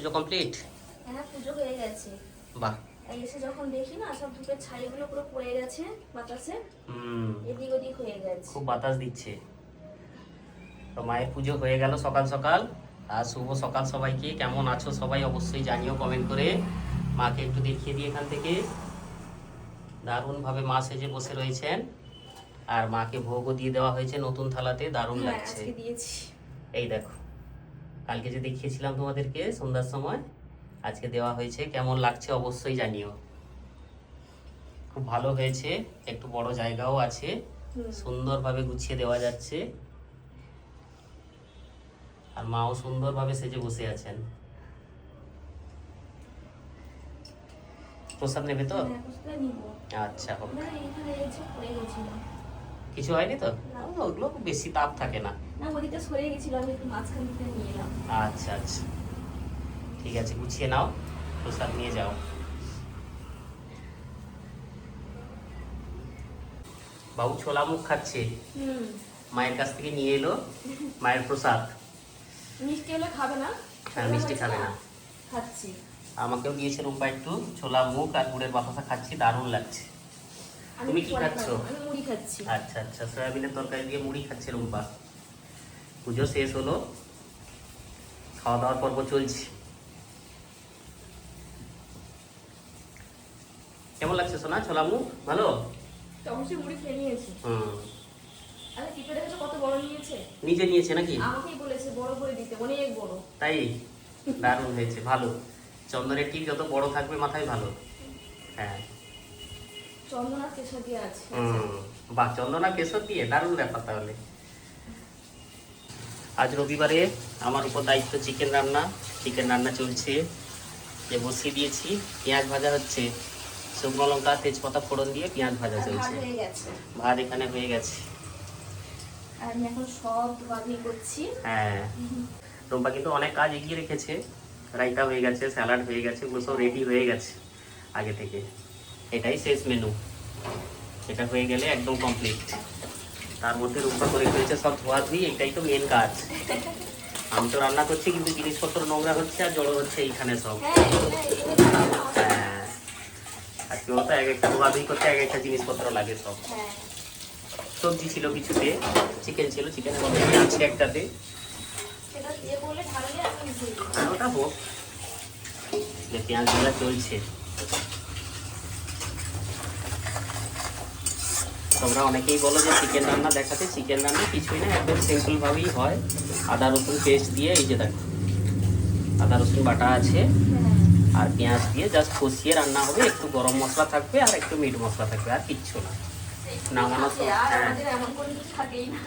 পুজো complete? হ্যাঁ, পুজো হয়ে গেছে। বাহ, এসে যখন দেখি না সব ধূপের ছাইগুলো পুরো পড়ে গেছে বাতাসে, এদিক ওদিক হয়ে গেছে। খুব বাতাস দিচ্ছে। তো মায়ের পুজো হয়ে গেল সকাল সকাল। আর শুভ সকাল সবাইকে। কেমন আছো সবাই অবশ্যই জানিও কমেন্ট করে। মাকে একটু দেখিয়ে দিই এখান থেকে। দারুণভাবে মা সেজে বসে রয়েছেন। আর মাকে ভোগও দিয়ে দেওয়া হয়েছে নতুন থালাতে, দারুণ লাগছে। আজকে দিয়েছি। এই দেখো, কালকে যে দেখিয়েছিলাম তোমাদেরকে সন্ধ্যার সময়, আজকে দেওয়া হয়েছে। কেমন লাগছে অবশ্যই জানিও। খুব ভালো হয়েছে, একটু বড় জায়গাও আছে, সুন্দরভাবে গুছিয়ে দেওয়া যাচ্ছে। আর মাও সুন্দরভাবে সেজে বসে আছেন। প্রসাদ নেবে তো? আচ্ছা, হোক। কিছু হয়নি তো? ওগুলো বেশি তাপ থাকে না। আচ্ছা আচ্ছা, ঠিক আছে, গুছিয়ে নাও, প্রসাদ নিয়ে যাও। বাবু ছোলা মুখ খাচ্ছে, মায়ের কাছ থেকে নিয়ে এলো মায়ের প্রসাদ। মিষ্টি হলে খাবে না। হ্যাঁ, মিষ্টি খাবে না। খাচ্ছি। আমাকেও দিয়েছে রুম্পা একটু ছোলা মুখ আর গুড়ের বাতাসা খাচ্ছি, দারুণ লাগছে। তুমি কি খাচ্ছ? আমি মুড়ি খাচ্ছি। আচ্ছা আচ্ছা, সয়াবিনের তরকারি দিয়ে মুড়ি খাচ্ছে রুম্পা। পুজো শেষ হলো, খাওয়া দাওয়ার পর্ব চলছে। কেমন লাগছে সোনা ছোলা মুখ? ভালো? অবশ্যই মুড়ি খেয়ে নিয়েছি। আরে টিপে দেখেছো কত বড় নিয়েছে? নিজে নিয়েছে নাকি? আমাকেই বলেছে বড় করে দিতে, অনেক বড়। তাই? দারুণ হয়েছে, ভালো। চন্দনের টিপ যত বড় থাকবে মাথায় ভালো। হ্যাঁ, চন্দন আর কেশর দিয়ে আছে। বাহ, চন্দন আর কেশর দিয়ে দারুণ ব্যাপার তাহলে। আজ রবিবারে আমার উপর দায়িত্ব চিকেন রান্না। চিকেন রান্না চলছে, যে বসিয়ে দিয়েছি। পেঁয়াজ ভাজা হচ্ছে, শুকনো লঙ্কা তেজপাতা ফোড়ন দিয়ে পেঁয়াজ ভাজা চলছে। ভাত এখানে হয়ে গেছে। আর আমি এখন সব ধোয়াধুয়ি করছি। হ্যাঁ, রুম্পা কিন্তু অনেক কাজ এগিয়ে রেখেছে। রাইতা হয়ে গেছে, স্যালাড হয়ে গেছে, ওগুলো সব রেডি হয়ে গেছে আগে থেকে। এটাই শেষ মেনু, এটা হয়ে গেলে একদম কমপ্লিট। তার মধ্যে রুম্পা করে ফেলেছে সব ধোয়াধুয়ি, এটাই তো মেন কাজ। আমি তো রান্না করছি কিন্তু জিনিসপত্র নোংরা হচ্ছে আর জড়ো হচ্ছে এইখানে সব। হ্যাঁ, আর কেউ তো এক একটা ধোয়াধুয়ি করতে এক একটা জিনিসপত্র লাগে সব। সবজি ছিল কিছুতে, চিকেন ছিল, চিকেনের মধ্যে আছে একটাতে, ওটা হোক। যে পেঁয়াজ ভাজা চলছে। তোমরা অনেকেই বলো যে চিকেন রান্না দেখাতে, চিকেন রান্না কিছুই না, একদম সিম্পল ভাবেই হয়। আদা রসুন পেস্ট দিয়ে, এই যে দেখো আদা রসুন বাটা আছে, আর পেঁয়াজ দিয়ে জাস্ট কষিয়ে রান্না হবে। একটু গরম মশলা থাকবে আর একটু মিট মশলা থাকবে, আর কিচ্ছু না। নামানোর সময়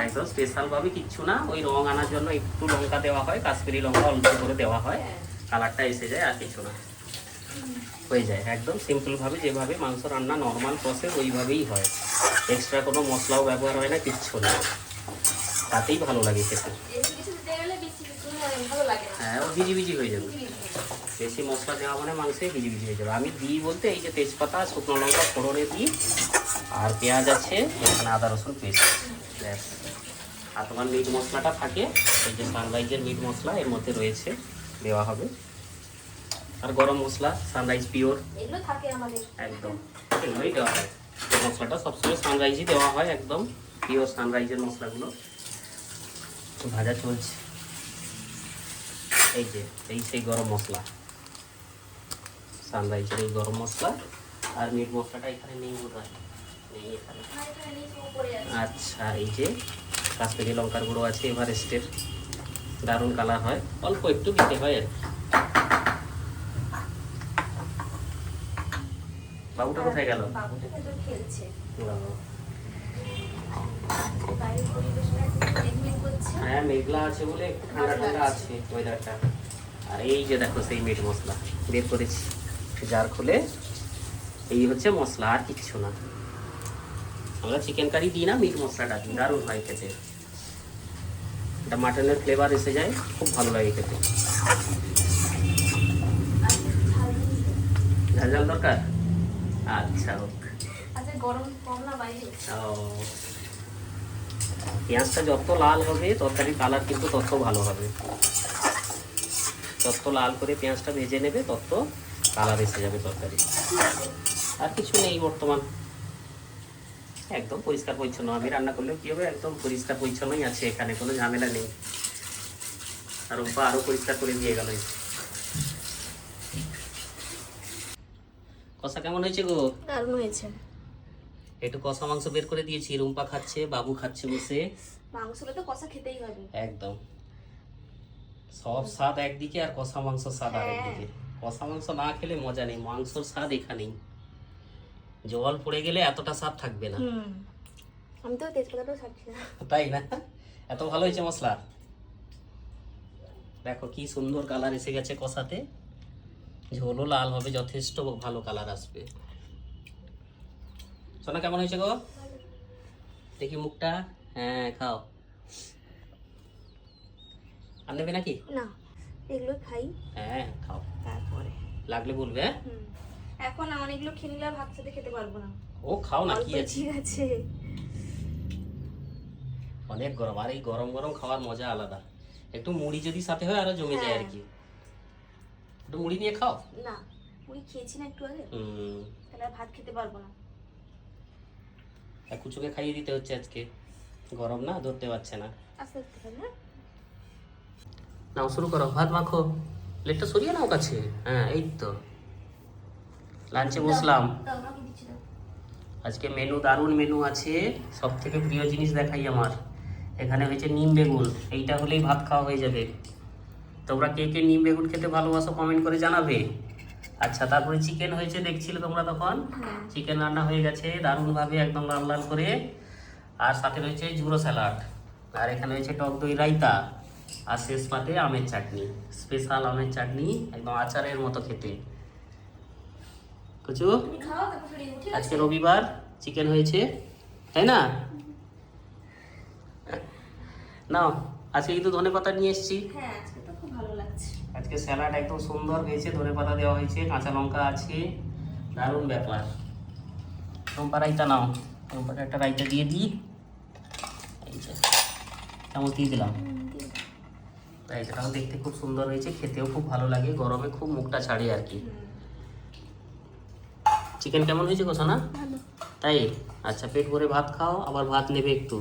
একদম স্পেশাল ভাবে কিচ্ছু না। ওই রং আনার জন্য একটু লঙ্কা দেওয়া হয়, কাশ্মীরি লঙ্কা অল্প করে দেওয়া হয়, কালারটা এসে যায়, আর কিছু না, হয়ে যায়। একদম সিম্পল ভাবে যেভাবে মাংস রান্না নর্মাল প্রসেস ওইভাবেই হয়। এক্সট্রা কোনো মশলাও ব্যবহার হয় না, কিচ্ছু না। তাতেই ভালো লাগে খেতে। হ্যাঁ, ও ভিজি ভিজি হয়ে যাবে। বেশি মশলা দেওয়া মানে মাংসে ভিজি ভিজি হয়ে যাবে। আমি দিই বলতে এই যে তেজপাতা, শুকনো লঙ্কা ফোড়নে দিই, আর পেঁয়াজ আছে, এখানে আদা রসুন পেস্ট, ব্যাস। আর তোমার মিট মশলাটা থাকে, এই যে সানরাইজের মিট মশলা এর মধ্যে রয়েছে, দেওয়া হবে। আর গরম মশলা সানরাইজ পিওর, এগুলো থাকে আমাদের, একদম এগুলোই দেওয়া হয়। মশলাটা সবসময় সানরাইজই দেওয়া হয়, একদম পিওর সানরাইজের মশলাগুলো। ভাজা চলছে, এই যে এই সেই গরম মশলা, সানরাইজের এই গরম মশলা। আর মিট মশলাটা এখানে নেই বোধহয়, নেই এখানে। আচ্ছা, এই যে কাশ্মীরি লঙ্কার গুঁড়ো আছে এভারেস্টের, দারুণ কালার হয়, অল্প একটু দিতে হয় আর কি। বাবুটা কোথায় গেল? হ্যাঁ, মেঘলা আছে বলে একটু ঠান্ডা ঠান্ডা আছে ওয়েদারটা। আর এই যে দেখো সেই মিট মশলা বের করেছি, জার খুলে। এই হচ্ছে মশলা, আর কিছু না। আমরা চিকেন কারি দিই না, মিট মশলাটা দিই, দারুণ হয় খেতে। এটা মাটনের ফ্লেভার এসে যায়, খুব ভালো লাগে খেতে। ঝাল ঝাল দরকার? আচ্ছা, ওকে। পেঁয়াজটা যত লাল হবে তরকারির কালার কিন্তু তত ভালো হবে। যত লাল করে পেঁয়াজটা ভেজে নেবে তত কালার এসে যাবে তরকারি। আর কিছু নেই বর্তমান, একদম পরিষ্কার পরিচ্ছন্ন। আমি রান্না করলেও কি হবে, একদম পরিষ্কার পরিচ্ছন্নই আছে, এখানে কোনো ঝামেলা নেই। আর রুম্পা আরও পরিষ্কার করে দিয়ে গেল। কষা কেমন হয়েছে গো? দারুণ হয়েছে। একটু কষা মাংস বের করে দিয়েছি, রুম্পা খাচ্ছে, বাবু খাচ্ছে বসে। মাংসটা তো কষা খেতেই হবে। একদম সব স্বাদ একদিকে আর কষা মাংস স্বাদ আর হ্যাঁ। একদিকে। কষা মাংস না খেলে মজা নেই, মাংসর স্বাদ এখানেই। জল পড়ে গেলে এতটা স্বাদ থাকবে না। আমি তো তেজপাতাটাও ছাড়ছি না। তাই না? এত ভালো হয়েছে মশলা। দেখো কি সুন্দর কালার এসে গেছে কষাতে, ঝোলও লাল হবে, যথেষ্ট ভালো কালার আসবে। সোনা কেমন হয়েছে গো? দেখি মুখটা। হ্যাঁ খাও। আর নেবে নাকি? না, এগুলো খাই হ্যাঁ খাও, তারপরে লাগলে বলবে। হ্যাঁ এখন আমার এগুলো খেয়ে নিলে আর ভাত সাথে খেতে পারবো না। ও খাও না, অল্প কি আছে, ঠিক আছে। অনেক গরম, আর এই গরম গরম খাওয়ার মজা আলাদা। একটু মুড়ি যদি সাথে হয় আরো জমে যায় আর কি। একটু মুড়ি নিয়ে খাও। না, মুড়ি খেয়েছি না একটু আগে, হুম, তাহলে আর ভাত খেতে পারবো না। আর কুচুকে খাইয়ে দিতে হচ্ছে আজকে, গরম না, ধরতে পারছে না। আস্তে আস্তে খাবে না। নাও শুরু করো, ভাত মাখো, প্লেটটা সরিয়ে নাও কাছে। হ্যাঁ এই তো লাঞ্চে বসলাম। দাও, আমাকে দিচ্ছি, দাও। আজকে মেনু দারুণ মেনু আছে। সব থেকে প্রিয় জিনিস দেখাই আমার। এখানে হয়েছে নিম বেগুন, এইটা হলেই ভাত খাওয়া হয়ে যাবে। তোমরা কে কে নিম বেগুন খেতে ভালোবাসো কমেন্ট করে জানাবে। আচ্ছা, তারপরে চিকেন হয়েছে দেখছিলে তোমরা তখন। হ্যাঁ। চিকেন রান্না হয়ে গেছে দারুণভাবে, একদম লাল লাল করে। আর সাথে রয়েছে ঝুড়ো স্যালাড, আর এখানে রয়েছে টক দই রায়তা, আর শেষ পাতে আমের চাটনি, স্পেশাল আমের চাটনি, একদম আচারের মতো খেতে। কুচু, তুমি খাও, তারপর ফিরে যাবো, ঠিক আছে? আজকে রবিবার, চিকেন হয়েছে তাই না? নাও, আজকে কিন্তু ধনেপাতা নিয়ে এসেছি। হ্যাঁ, আজকে তো খুব ভালো লাগছে। আজকে স্যালাড একদম সুন্দর হয়েছে, ধনেপাতা দেওয়া হয়েছে, কাঁচা লঙ্কা আছে, দারুণ ব্যাপার। রুম্পা রায়তা নাও, রুম্পাকে একটা রায়তা দিয়ে দিই। এই যে চামচ দিয়ে দিলাম। রায়তাটাও দেখতে খুব সুন্দর হয়েছে, খেতেও খুব ভালো লাগে, গরমে খুব মুখটা ছাড়ে আর কি। চিকেন কেমন হয়েছে কোথা না? ভালো। তাই? আচ্ছা, পেট ভরে ভাত খাও, আবার ভাত নেবে একটু।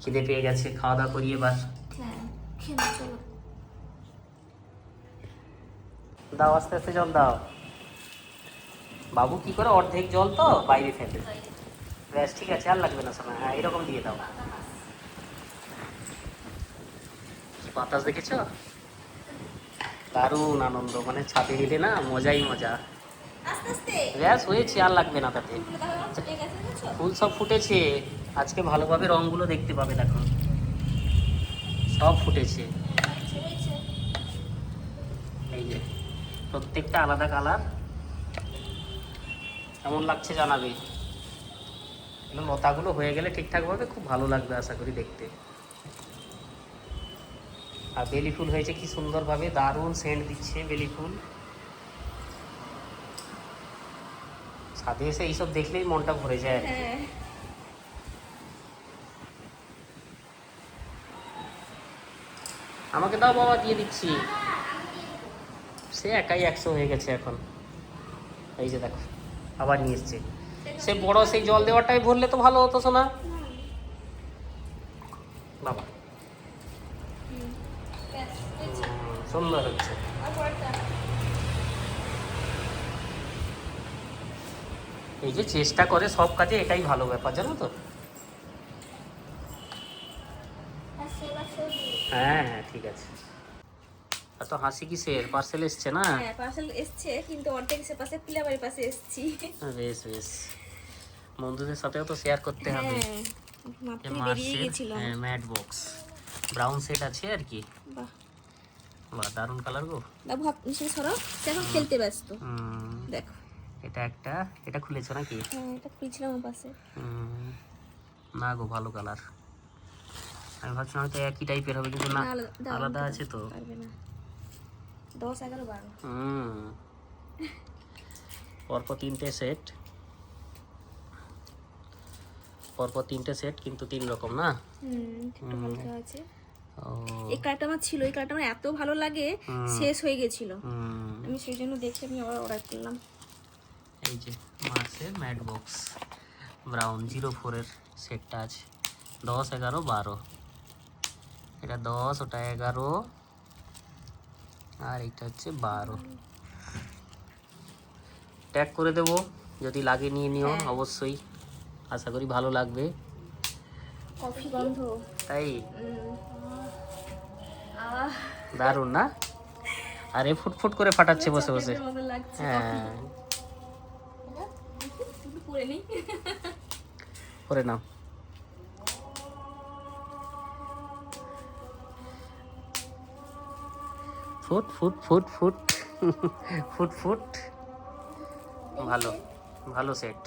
খিদে পেয়ে গেছে, খাওয়া দাওয়া করি এবার। হ্যাঁ, খেয়ে নাও, চলো। দাও আস্তে আস্তে জল দাও। বাবু কি করে অর্ধেক জল তো বাইরে ফেলে। ব্যাস ঠিক আছে, আর লাগবে না শোনা। হ্যাঁ এরকম দিয়ে দাও। বাতাস দেখেছো? দারুণ আনন্দ, মানে ছাদে এলে না মজাই মজা। আস্তে আস্তে। ব্যাস হয়েছে, আর লাগবে না তাতে। ফুলগুলো তাহলে আমার চলে গেছে, বুঝছো? ফুল সব ফুটেছে, আজকে ভালোভাবে রংগুলো দেখতে পাবে, দেখো সব ফুটেছে। আচ্ছা, হয়েছে। এই যে প্রত্যেকটা আলাদা কালার, কেমন লাগছে জানাবে। এগুলো লতাগুলো হয়ে গেলে ঠিকঠাকভাবে খুব ভালো লাগবে আশা করি দেখতে। আর বেলি ফুল হয়েছে কি সুন্দরভাবে, দারুণ সেন্ট দিচ্ছে বেলি ফুল। ছাদে এসে এইসব দেখলেই মনটা ভরে যায় আর কি। হ্যাঁ। আমাকে দাও বাবা, দিয়ে দিচ্ছি। সে একাই 100 হয়ে গেছে এখন। এই যে দেখো আবার নিয়ে এসছে। সে বড় সেই জল দেওয়াটাই ভরলে তো ভালো হতো শোনা। বাবা ব্যাস, হয়েছে। সুন্দর হচ্ছে। আর পরেরটা? এই যে চেষ্টা করে সব কাজে, এটাই ভালো ব্যাপার জানো তো। হ্যাঁ হ্যাঁ ঠিক আছে। এত হাসি কিসের? পার্সেল এসছে না? হ্যাঁ, পার্সেল এসছে, কিন্তু অর্ধেক সে পাশে পিলাবাড়ির পাশে এসেছি। বেশ বেশ, বন্ধুদের সাথেও তো শেয়ার করতে হবে। হ্যাঁ, মাত্রই বেরিয়ে গেছিলাম। হ্যাঁ ম্যাট বক্স ব্রাউন সেট আছে আর কি। বাহ, বাহ দারুণ কালার গো। বাবু হাত নিচে সরাও, সে এখন খেলতে ব্যস্ত। দেখো, এটা একটা, এটা খুলেছো নাকি? হ্যাঁ, এটা খুলছিলাম ওর পাশে। না গো, ভালো কালার। আমি ভাবছিলাম হয়তো একই টাইপের হবে, কিন্তু না, আলাদা আছে তো। পারবে না। 10, 11, 12। পরপর 3টে সেট, পরপর 3টে সেট, কিন্তু 3 রকম না। একটু হালকা আছে। ও এই কালারটা আমার ছিল, এই কালারটা আমার এত ভালো লাগে, শেষ হয়ে গেছিল। আমি সেই জন্য দেখে আমি আবার অর্ডার করলাম। এই যে মার্সের ম্যাট বক্স ব্রাউন 04-এর সেটটা আছে 10, 11, 12। এটা 10, ওটা 11, আর এইটা হচ্ছে 12। ট্যাগ করে দেবো, যদি লাগে নিয়ে নিও অবশ্যই, আশা করি ভালো লাগবে। কফি গন্ধ, তাই আহ দারুণ না? আর এ ফুটফুট করে ফাটাচ্ছে বসে বসে। চকলেটের মতো লাগছে। হ্যাঁ একটু পরে নিই। করে নাও। ফুট ফুট ফুট ফুট ফুট ফুট। ভালো ভালো সেট।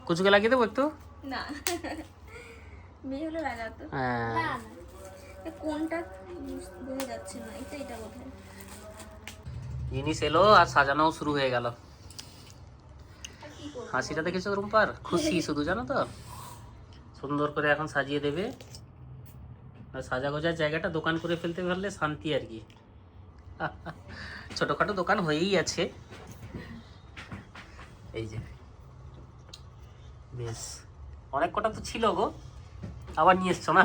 কুচুকে লাগিয়ে দেবো একটু। না, মেয়ে হলে লাগাতো। হ্যাঁ কোনটা বোঝা যাচ্ছে না, এটা বোধহয়। জিনিস এলো আর সাজানোও শুরু হয়ে গেল। হাসিটা দেখেছো রুম্পার? খুশি শুধু, জানো তো, সুন্দর করে এখন সাজিয়ে দেবে। আর সাজা গোজার জায়গাটা দোকান করে ফেলতে পারলে শান্তি আর কি। ছোটখাটো দোকান হয়েই আছে। এই যে বেশ অনেক কটা তো ছিল গো, আবার নিয়ে এসছো না?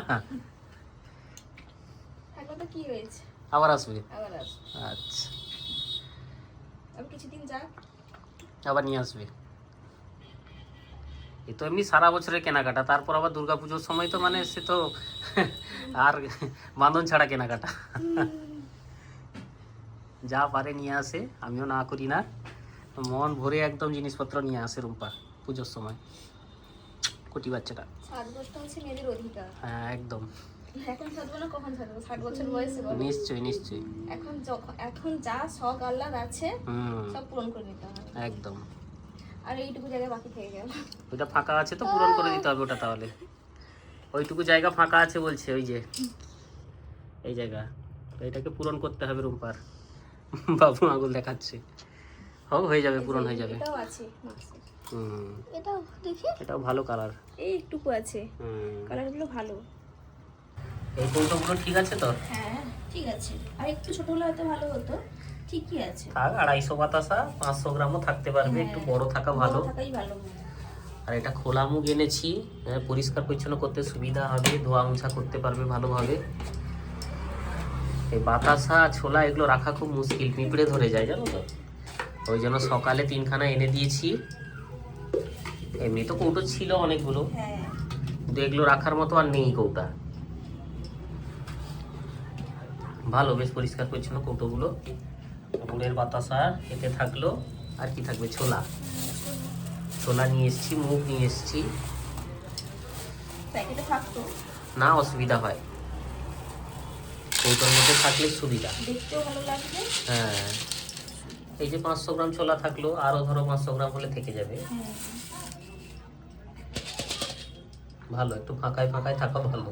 এখন তো কি হয়েছে, আবার আসবে? আবার আসবে। আচ্ছা, আমি কিছুদিন যাক, আবার নিয়ে আসবে। এ তো এমনি সারা বছরের কেনাকাটা, তারপর আবার দুর্গাপুজোর সময় তো মানে সে তো আর বাঁধন ছাড়া কেনাকাটা। যা পারে নিয়ে আসে, আমিও না করি না, মন ভরে একদম জিনিসপত্র নিয়ে আসে রুম্পা পুজোর সময়। কোটি বাচ্চাটা। 7 বছর হচ্ছে মেয়েদের অধিকার। হ্যাঁ একদম। এখন সাজবো না, কখন সাজবো? 60 বছর বয়সে বলো। নিশ্চয়ই নিশ্চয়ই। এখন যা শখ আহ্লাদ আছে হুম সব পূরণ করে নিতে হবে। একদম। আর এইটুকু জায়গা বাকি থেকে গেল। ওইটা ফাঁকা আছে তো পূরণ করে দিতে হবে ওটা তাহলে। ওইটুকু জায়গা ফাঁকা আছে বলছে, ওই যে এই জায়গা, তো এটাকে পূরণ করতে হবে রুম্পার। বাবু আঙুল দেখাচ্ছে। হোক, হয়ে যাবে, পূরণ হয়ে যাবে। এটাও আছে মাক্সের। হুম এটাও দেখি, এটাও ভালো কালার। এই একটুকু আছে, কালারগুলো ভালো। এই কৌটোগুলো ঠিক আছে তো? হ্যাঁ ঠিক আছে, আর একটু ছোট হলে হয়তো ভালো হতো, ঠিকই আছে। থাক, 250 বাতাসা 500 গ্রামও থাকতে পারবে, একটু বড় থাকা ভালো। বড় থাকাই ভালো। আর এটা খোলা মুখ এনেছি, পরিষ্কার পরিচ্ছন্ন করতে সুবিধা হবে, ধোয়া মোছা করতে পারবে ভালোভাবে। এই বাতাসা ছোলা এগুলো রাখা খুব মুশকিল, পিঁপড়ে ধরে যায় জানো তো। ওই জন্য সকালে 3খানা এনে দিয়েছি। এমনি তো কৌটো ছিল অনেকগুলো, হ্যাঁ কিন্তু এগুলো রাখার মতো আর নেই কৌটা। ভালো, বেশ পরিষ্কার পরিচ্ছন্ন কৌটোগুলো। গুড়ের বাতাসা এতে থাকলো, আর কি থাকবে? ছোলা। ছোলা নিয়ে এসছি, মুগ নিয়ে এসছি। প্যাকেটে থাকতো না, অসুবিধা হয়, কৌটোর মধ্যে থাকলে সুবিধা। দেখতেও ভালো লাগবে। হ্যাঁ, এই যে 500 গ্রাম ছোলা থাকলো, আরো ধরো 500 গ্রাম হলে থেকে যাবে। ভালো, একটু ফাঁকায় ফাঁকায় থাকা ভালো।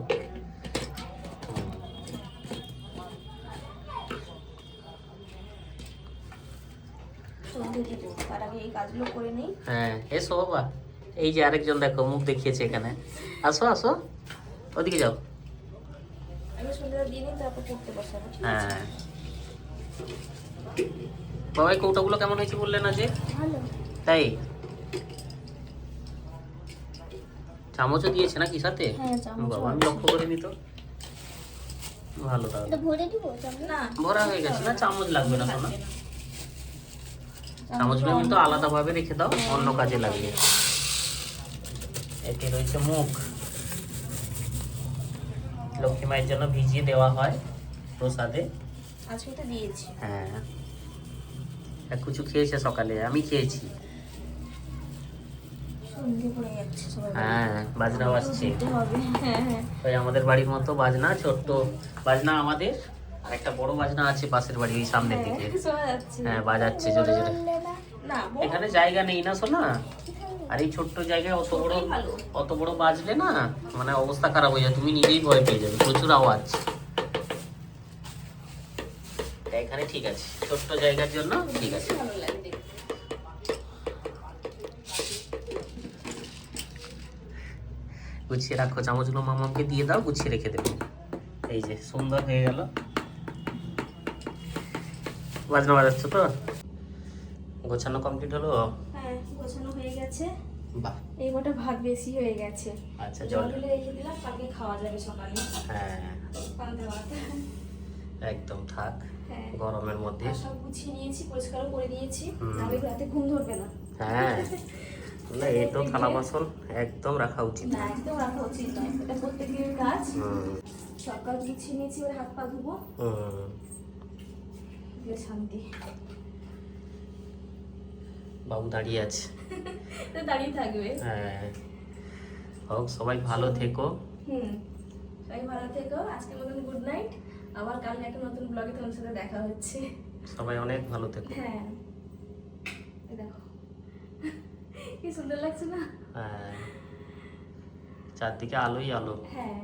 সন্ধে দিব, তার আগে এই কাজগুলো করে নেই। হ্যাঁ এসো বাবা, এই যে আরেকজন দেখো মুখ দেখিয়েছে এখানে। আসো আসো, ওদিকে যাও। আগে সন্ধ্যাটা দিয়ে নিই, তারপর পড়তে বসাবো, ঠিক আছে? হ্যাঁ বাবা, এই কৌটাগুলো কেমন হয়েছে বললে না যে? ভালো। তাই চামচও দিয়েছে নাকি সাথে? হ্যাঁ, চামচও বাবা আমি লক্ষ্য করিনি তো। ভালো, তাহলে এটা ভরে দিব না? ভরা হয়ে গেছে না, চামচ লাগবে না শোনা। চামচগুলো কিন্তু আলাদাভাবে রেখে দাও, অন্য কাজে লাগবে। এতে রয়েছে মুগ, লক্ষ্মী মায়ের জন্য ভিজিয়ে দেওয়া হয় প্রসাদে। আজকে তো দিয়েছি। হ্যাঁ, এক কুচু খেয়েছে সকালে, আমি খেয়েছি। সন্ধে পড়ে যাচ্ছে, সবাই হ্যাঁ, বাজনাও আসছে। দিতে হবে। হ্যাঁ হ্যাঁ, ওই আমাদের বাড়ির মতো বাজনা, ছোট্ট বাজনা আমাদের, আর একটা বড় বাজনা আছে পাশের বাড়ি ওই সামনের দিকে। শোনা যাচ্ছে। হ্যাঁ, বাজাচ্ছে জোরে জোরে। না, এখানে জায়গা নেই না শোনা, আর এই ছোট্ট জায়গায় অত বড় বাজলে না মানে অবস্থা খারাপ হয়ে যায়, তুমি নিজেই ভয় পেয়ে যাবে, প্রচুর আওয়াজ। এখানে ঠিক আছে, ছোট্ট জায়গার জন্য ঠিক আছে। ভালো লাগে দেখতে। গুছিয়ে রাখো, চামচগুলো মামাকে দিয়ে দাও, গুছিয়ে রেখে দেবে। এই যে সুন্দর হয়ে গেল। বাজনা বাজাচ্ছ তো? গোছানো কমপ্লিট হলো? হ্যাঁ গোছানো হয়ে গেছে। বাহ, এই কটা ভাত বেশি হয়ে গেছে। আচ্ছা জল জল। ঢেলে রেখে দিলাম, কালকে খাওয়া যাবে সকালে। হ্যাঁ পান্তা ভাত। একদম থাক হ্যাঁ গরমের মধ্যে। আর সব গুছিয়ে নিয়েছি, পরিষ্কারও করে দিয়েছি, হুম। নাহলে রাতে ঘুম ধরবে না। হ্যাঁ না, এই তো থালা বাসন একদম রাখা উচিত। না একদম রাখা উচিত নয়, এটা প্রত্যেক দিনের কাজ। হুম সব কাজ গুছিয়ে নিয়েছি, এবার হাত পা ধুবো, হুম। দিয়ে শান্তি। বাবু দাঁড়িয়ে আছে। তো দাঁড়িয়ে থাকবে। হ্যাঁ হোক, সবাই ভালো থেকো। সবাই ভালো থেকো, আজকের মতন গুড নাইট। আবার কালকে একটা নতুন ব্লগে তোমার সাথে দেখা হচ্ছে। সবাই অনেক ভালো থেকো। হ্যাঁ এই দেখো কি সুন্দর লাগছে না? হ্যাঁ চারদিকে আলোই আলো। হ্যাঁ